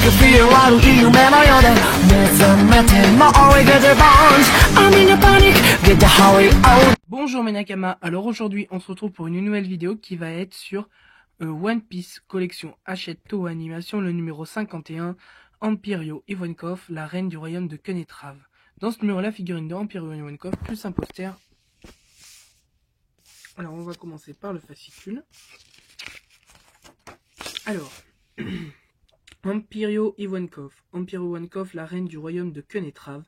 can feel 하루 이음에 너여대 내 손밑에 머리 그들 bones I'm in a panic get the hurry out. Bonjour mes Nakama, alors aujourd'hui on se retrouve pour une nouvelle vidéo qui va être sur One Piece collection Hachette Toho Animation, le numéro 51, Empirio Ivankov, la reine du royaume de Kenetrave. Dans ce numéro là, figurine de Empirio Ivankov plus un poster. Alors on va commencer par le fascicule. Alors, Empirio Ivankov, la reine du royaume de Kenetrave,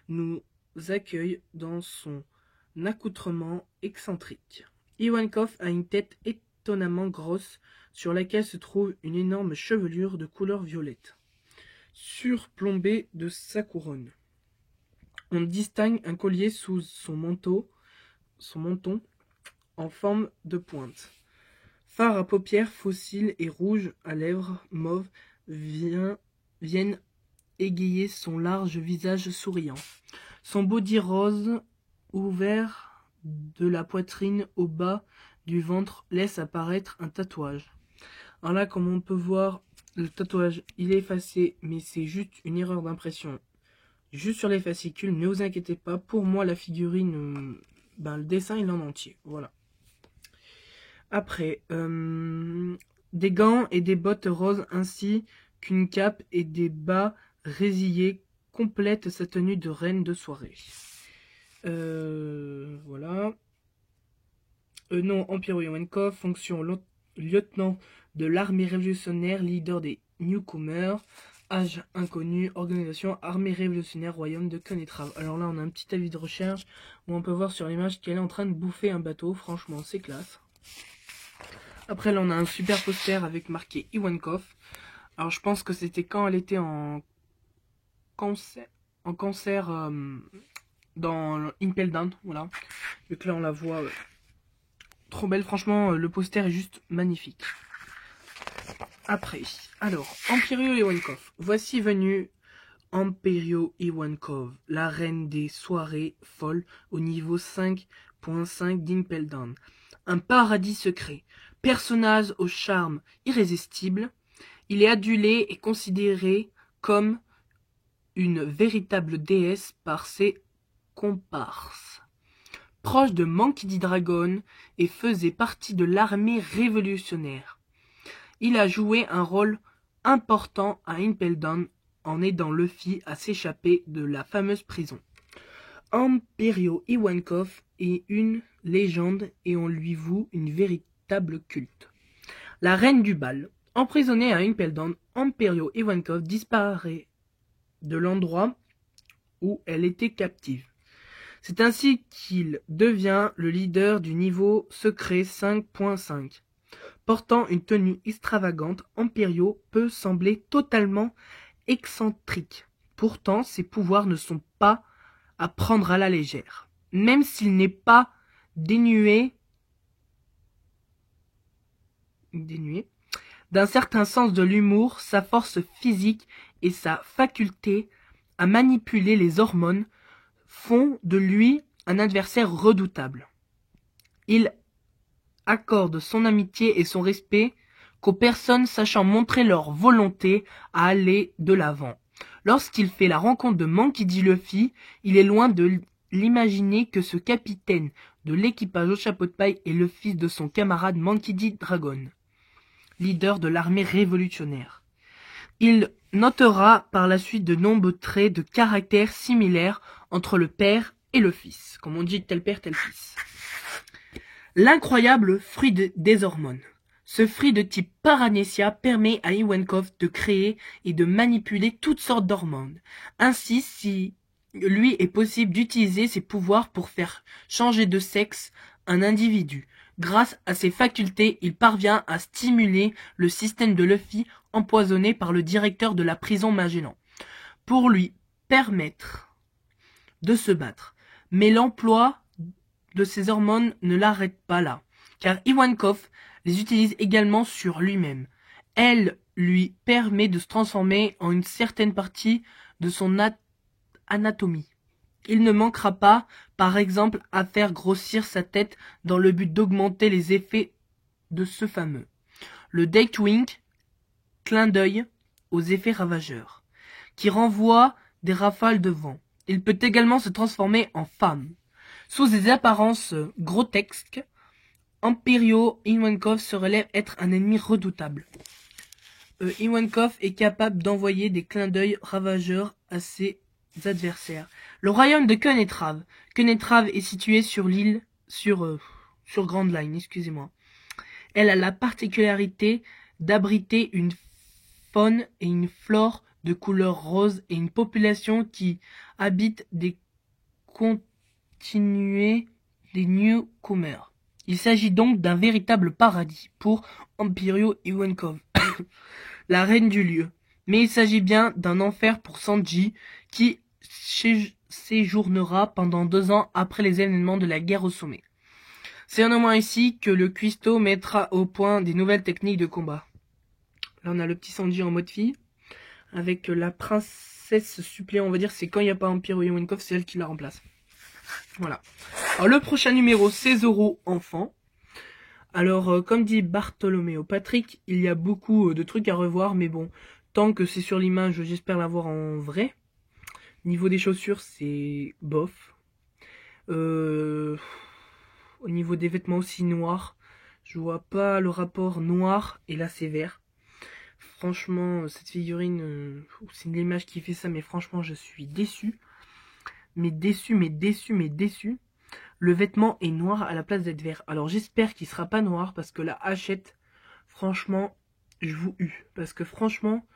nous accueille dans son accoutrement excentrique. Ivankov a une tête étonnamment grosse sur laquelle se trouve une énorme chevelure de couleur violette, surplombée de sa couronne. On distingue un collier sous son menton en forme de pointe. Fard à paupières fossiles et rouge à lèvres mauves viennent égayer son large visage souriant. Son body rose ouvert de la poitrine au bas du ventre laisse apparaître un tatouage. Alors là, comme on peut voir, le tatouage il est effacé, mais c'est juste une erreur d'impression. Juste sur les fascicules, ne vous inquiétez pas, pour moi la figurine, le dessin il est en entier, voilà. Après, des gants et des bottes roses ainsi qu'une cape et des bas résillés complètent sa tenue de reine de soirée. Voilà. Nom Empirio Ivankov, fonction lieutenant de l'armée révolutionnaire, leader des newcomers, âge inconnu, organisation armée révolutionnaire, royaume de Kenetrave. Alors là on a un petit avis de recherche où on peut voir sur l'image qu'elle est en train de bouffer un bateau, franchement c'est classe. Après là on a un super poster avec marqué Ivankov. Alors je pense que c'était quand elle était en cancer dans Impel Down, voilà. Vu que là on la voit trop belle, franchement le poster est juste magnifique. Après, alors, Empirio Ivankov. Voici venu Empirio Ivankov, la reine des soirées folles au niveau 5.5 d'Impel Down. Un paradis secret, personnage au charme irrésistible, il est adulé et considéré comme une véritable déesse par ses comparses. Proche de Monkey D. Dragon et faisait partie de l'armée révolutionnaire. Il a joué un rôle important à Impel Down en aidant Luffy à s'échapper de la fameuse prison. Empirio Ivankov est une légende et on lui voue une véritable culte. La reine du bal. Emprisonnée à Impel Down, Empirio Ivankov disparaît de l'endroit où elle était captive. C'est ainsi qu'il devient le leader du niveau secret 5.5. Portant une tenue extravagante, Empirio peut sembler totalement excentrique. Pourtant, ses pouvoirs ne sont pas à prendre à la légère. Même s'il n'est pas dénué d'un certain sens de l'humour, sa force physique et sa faculté à manipuler les hormones font de lui un adversaire redoutable. Il accorde son amitié et son respect qu'aux personnes sachant montrer leur volonté à aller de l'avant. Lorsqu'il fait la rencontre de Monkey D. Luffy, il est loin de l'imaginer que ce capitaine de l'équipage au chapeau de paille est le fils de son camarade Monkey D. Dragon, leader de l'armée révolutionnaire. Il notera par la suite de nombreux traits de caractère similaires entre le père et le fils, comme on dit tel père tel fils. L'incroyable fruit des hormones. Ce fruit de type Paranesia permet à Ivankov de créer et de manipuler toutes sortes d'hormones. Ainsi, si lui est possible d'utiliser ses pouvoirs pour faire changer de sexe un individu. Grâce à ses facultés, il parvient à stimuler le système de Luffy empoisonné par le directeur de la prison Magellan, pour lui permettre de se battre. Mais l'emploi de ces hormones ne l'arrête pas là, car Ivankov les utilise également sur lui-même. Elle lui permet de se transformer en une certaine partie de son anatomie. Il ne manquera pas, par exemple, à faire grossir sa tête dans le but d'augmenter les effets de ce fameux. Le Date Wink, clin d'œil, aux effets ravageurs, qui renvoie des rafales de vent. Il peut également se transformer en femme. Sous des apparences grotesques, Empirio Ivankov se relève être un ennemi redoutable. Ivankov est capable d'envoyer des clins d'œil ravageurs à ses adversaires. Le royaume de Kenetrave. Kenetrave est situé sur l'île, sur Grand Line, excusez-moi. Elle a la particularité d'abriter une faune et une flore de couleur rose et une population qui habite des continués des newcomers. Il s'agit donc d'un véritable paradis pour Empirio Ivankov, la reine du lieu. Mais il s'agit bien d'un enfer pour Sanji, qui séjournera pendant 2 ans après les événements de la guerre au sommet. C'est un moment ici que le cuistot mettra au point des nouvelles techniques de combat. Là on a le petit Sanji en mode fille, avec la princesse suppléant, on va dire, c'est quand il n'y a pas Empirio Ivankov, c'est elle qui la remplace. Voilà. Alors le prochain numéro, c'est Zoro enfant. Alors comme dit Bartholoméo Patrick, il y a beaucoup de trucs à revoir, mais bon, tant que c'est sur l'image, j'espère l'avoir en vrai. Niveau des chaussures, c'est bof. Au niveau des vêtements aussi noirs, je vois pas le rapport noir et là c'est vert. Franchement, cette figurine, c'est l'image qui fait ça, mais franchement je suis déçu. Mais déçu. Le vêtement est noir à la place d'être vert. Alors j'espère qu'il sera pas noir parce que la hachette, franchement, je vous hue. Parce que franchement,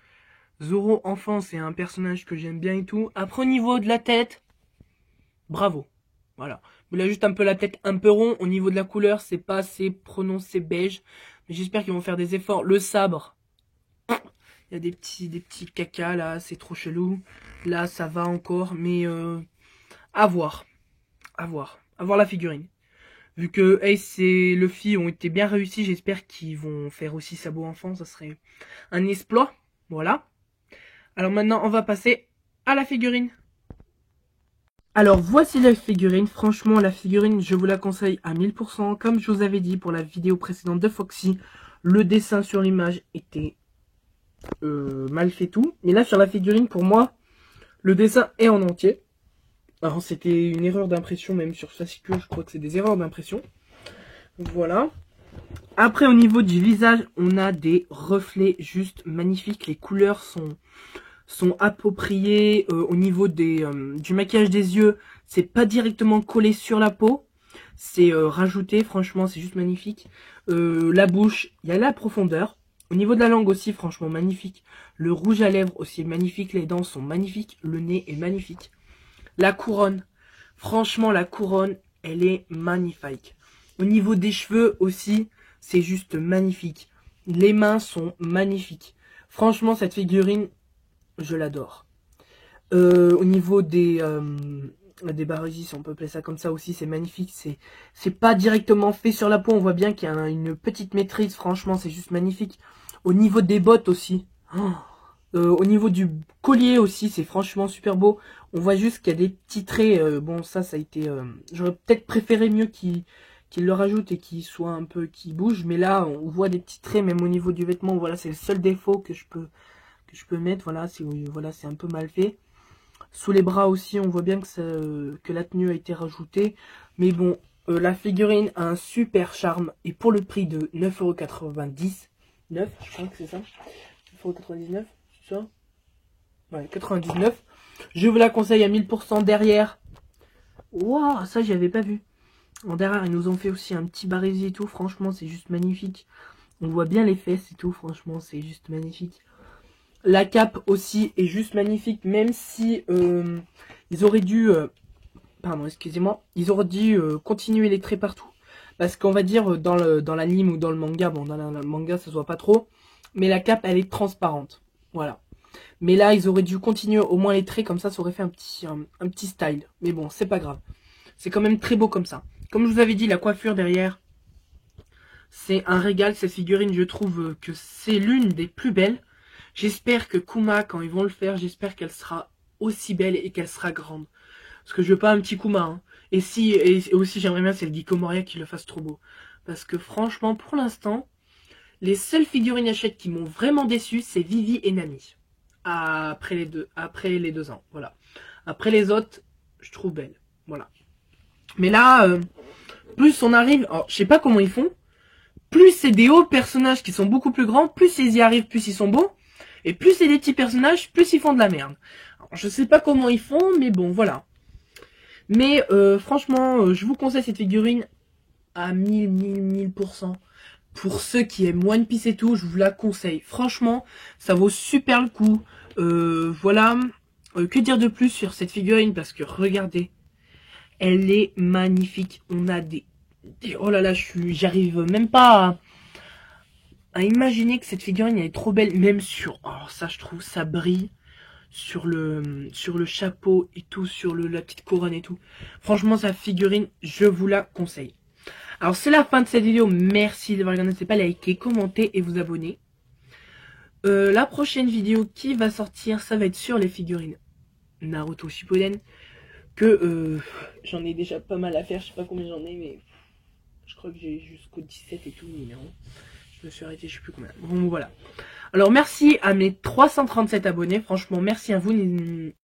Zoro enfant, c'est un personnage que j'aime bien et tout. Après au niveau de la tête, bravo. Voilà. Il a juste un peu la tête un peu rond. Au niveau de la couleur, c'est pas assez prononcé beige. Mais j'espère qu'ils vont faire des efforts. Le sabre, il y a des petits cacas là, c'est trop chelou. Là, ça va encore, mais à voir la figurine. Vu que Ace et Luffy ont été bien réussis, j'espère qu'ils vont faire aussi Sabot enfant, ça serait un exploit. Voilà. Alors maintenant, on va passer à la figurine. Alors voici la figurine. Franchement, la figurine, je vous la conseille à 1000%. Comme je vous avais dit pour la vidéo précédente de Foxy, le dessin sur l'image était mal fait tout. Mais là, sur la figurine, pour moi, le dessin est en entier. Alors c'était une erreur d'impression, même sur fascicule, je crois que c'est des erreurs d'impression. Voilà. Après au niveau du visage, on a des reflets juste magnifiques. Les couleurs sont appropriées. Au niveau du maquillage des yeux, c'est pas directement collé sur la peau. C'est rajouté, franchement c'est juste magnifique. La bouche, il y a la profondeur. Au niveau de la langue aussi, franchement magnifique. Le rouge à lèvres aussi est magnifique. Les dents sont magnifiques. Le nez est magnifique. La couronne, franchement la couronne, elle est magnifique. Au niveau des cheveux aussi, c'est juste magnifique. Les mains sont magnifiques. Franchement, cette figurine, je l'adore. Au niveau des barésies, si on peut appeler ça comme ça aussi, c'est magnifique. C'est pas directement fait sur la peau, on voit bien qu'il y a une petite maîtrise. Franchement, c'est juste magnifique. Au niveau des bottes aussi. Au niveau du collier aussi, c'est franchement super beau. On voit juste qu'il y a des petits traits. Bon, ça a été... J'aurais peut-être préféré mieux qu'il le rajoute et qu'il soit un peu... qu'il bouge. Mais là, on voit des petits traits, même au niveau du vêtement. Voilà, c'est le seul défaut que je peux mettre. Voilà, c'est un peu mal fait. Sous les bras aussi, on voit bien que la tenue a été rajoutée. Mais bon, la figurine a un super charme. Et pour le prix de 9,99€, je crois que c'est ça, 9,99€. Ça. Ouais, 99. Je vous la conseille à 1000% derrière. Waouh, ça j'y avais pas vu. En derrière, ils nous ont fait aussi un petit barésier et tout. Franchement, c'est juste magnifique. On voit bien les fesses et tout. Franchement, c'est juste magnifique. La cape aussi est juste magnifique. Même si ils auraient dû... pardon, excusez-moi. Ils auraient dû continuer les traits partout. Parce qu'on va dire dans l'anime ou dans le manga. Bon, dans le manga, ça se voit pas trop. Mais la cape, elle est transparente. Voilà. Mais là, ils auraient dû continuer au moins les traits, comme ça aurait fait un petit style. Mais bon, c'est pas grave. C'est quand même très beau comme ça. Comme je vous avais dit, la coiffure derrière, c'est un régal. Cette figurine, je trouve que c'est l'une des plus belles. J'espère que Kuma, quand ils vont le faire, j'espère qu'elle sera aussi belle et qu'elle sera grande. Parce que je veux pas un petit Kuma. Hein. Et aussi, j'aimerais bien, c'est le Gecko Moria qui le fasse trop beau. Parce que franchement, pour l'instant... Les seules figurines Hachette qui m'ont vraiment déçu, c'est Vivi et Nami. après les 2 ans. Voilà. Après les autres, je trouve belle. Voilà. Mais là, plus on arrive, alors, je sais pas comment ils font, plus c'est des hauts personnages qui sont beaucoup plus grands, plus ils y arrivent, plus ils sont beaux, et plus c'est des petits personnages, plus ils font de la merde. Alors, je sais pas comment ils font, mais bon, voilà. Mais franchement, je vous conseille cette figurine à 1000%. Pour ceux qui aiment One Piece et tout, je vous la conseille. Franchement, ça vaut super le coup. Voilà. Que dire de plus sur cette figurine? Parce que regardez, elle est magnifique. On a oh là là, j'arrive même pas à imaginer que cette figurine elle est trop belle. Même sur, oh ça je trouve ça brille sur le chapeau et tout, sur la petite couronne et tout. Franchement, sa figurine, je vous la conseille. Alors c'est la fin de cette vidéo, merci d'avoir regardé, n'hésitez pas à liker, commenter et vous abonner. La prochaine vidéo qui va sortir, ça va être sur les figurines Naruto Shippuden. Que j'en ai déjà pas mal à faire, je sais pas combien j'en ai, mais je crois que j'ai jusqu'au 17 et tout le numéro. Je me suis arrêté, je sais plus combien. Bon voilà. Alors merci à mes 337 abonnés, franchement merci à vous.